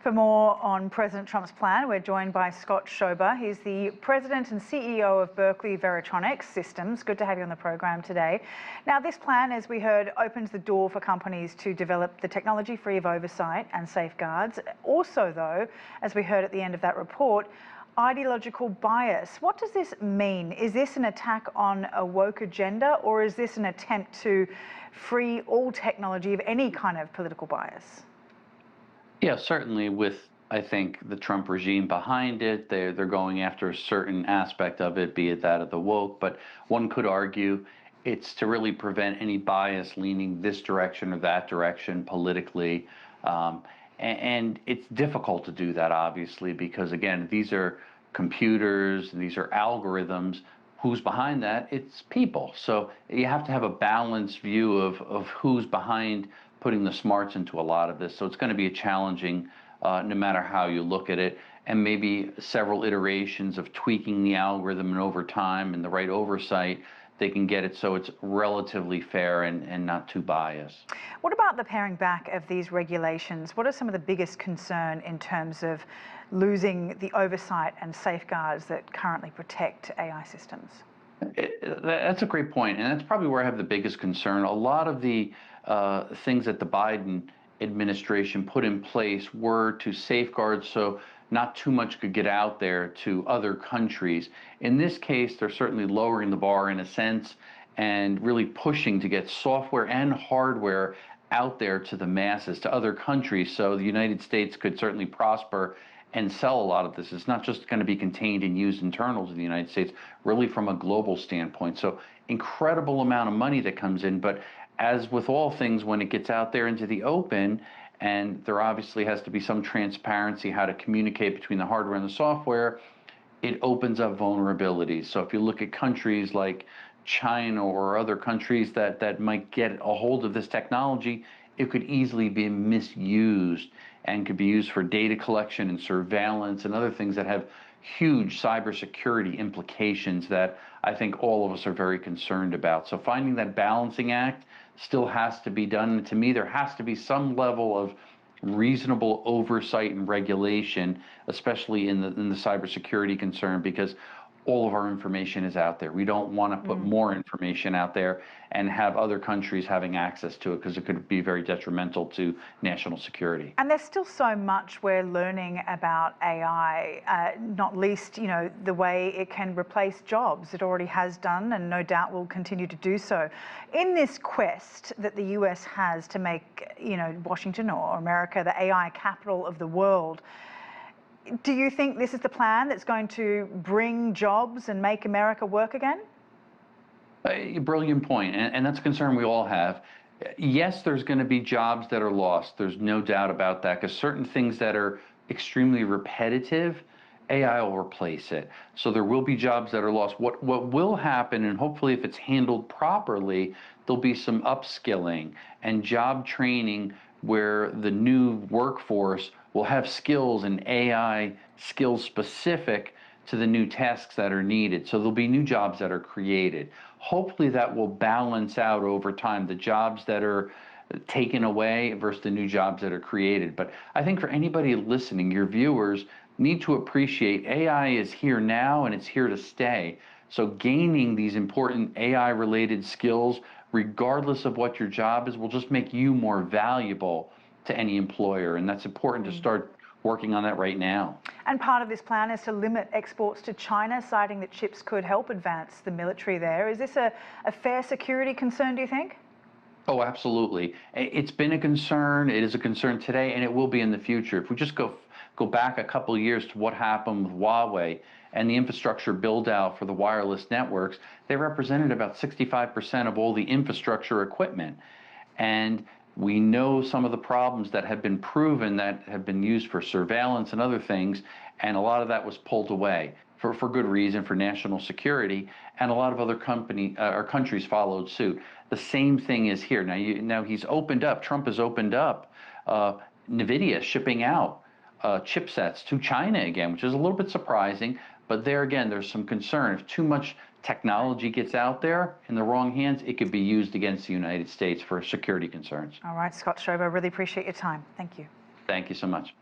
For more on President Trump's plan, we're joined by Scott Schober. He's the president and CEO of Berkeley Varitronics Systems. Good to have you on the program today. Now, this plan, as we heard, opens the door for companies to develop the technology free of oversight and safeguards. Also, though, as we heard at the end of that report, ideological bias. What does this mean? Is this an attack on a woke agenda, or is this an attempt to free all technology of any kind of political bias? Yeah, certainly with, I think, the Trump regime behind it, they're going after a certain aspect of it, be it that of the woke, but one could argue it's to really prevent any bias leaning this direction or that direction politically. And it's difficult to do that, obviously, because, again, these are computers, these are algorithms. Who's behind that? It's people. So you have to have a balanced view of who's behind putting the smarts into a lot of this. So it's going to be a challenging, no matter how you look at it, and maybe several iterations of tweaking the algorithm, and over time and the right oversight, they can get it so it's relatively fair and not too biased. What about the paring back of these regulations? What are some of the biggest concern in terms of losing the oversight and safeguards that currently protect AI systems? That's a great point, and that's probably where I have the biggest concern. A lot of the things that the Biden administration put in place were to safeguard so not too much could get out there to other countries. In this case, they're certainly lowering the bar in a sense and really pushing to get software and hardware out there to the masses, to other countries, so the United States could certainly prosper and sell a lot of this. It's not just going to be contained and used internal to the United States, really from a global standpoint. So incredible amount of money that comes in, but as with all things, when it gets out there into the open, and there obviously has to be some transparency how to communicate between the hardware and the software, it opens up vulnerabilities. So if you look at countries like China or other countries that might get a hold of this technology, it could easily be misused and could be used for data collection and surveillance and other things that have huge cybersecurity implications that I think all of us are very concerned about. So finding that balancing act still has to be done. And to me, there has to be some level of reasonable oversight and regulation, especially in the cybersecurity concern, because all of our information is out there. We don't want to put more information out there and have other countries having access to it, because it could be very detrimental to national security. And there's still so much we're learning about AI, not least, the way it can replace jobs. It already has done, and no doubt will continue to do so. In this quest that the US has to make, Washington or America the AI capital of the world, do you think this is the plan that's going to bring jobs and make America work again? A brilliant point, and that's a concern we all have. Yes, there's going to be jobs that are lost. There's no doubt about that, because certain things that are extremely repetitive, AI will replace it. So there will be jobs that are lost. What will happen, and hopefully if it's handled properly, there'll be some upskilling and job training where the new workforce will have skills and AI skills specific to the new tasks that are needed. So there'll be new jobs that are created. Hopefully that will balance out over time, the jobs that are taken away versus the new jobs that are created. But I think for anybody listening, your viewers need to appreciate AI is here now and it's here to stay. So gaining these important AI-related skills, regardless of what your job is, will just make you more valuable to any employer, and that's important to start working on that right now. And part of this plan is to limit exports to China, citing that chips could help advance the military there. Is this a fair security concern, do you think? Oh, absolutely. It's been a concern, it is a concern today, and it will be in the future. If we just go back a couple of years to what happened with Huawei and the infrastructure build out for the wireless networks, they represented about 65% of all the infrastructure equipment. And we know some of the problems that have been proven that have been used for surveillance and other things, and a lot of that was pulled away for good reason, for national security, and a lot of other countries followed suit. The same thing is here. Now he's opened up, Trump has opened up NVIDIA shipping out chipsets to China again, which is a little bit surprising, but there again, there's some concern. If too much technology gets out there in the wrong hands, it could be used against the United States for security concerns. All right, Scott Schober, really appreciate your time. Thank you. Thank you so much.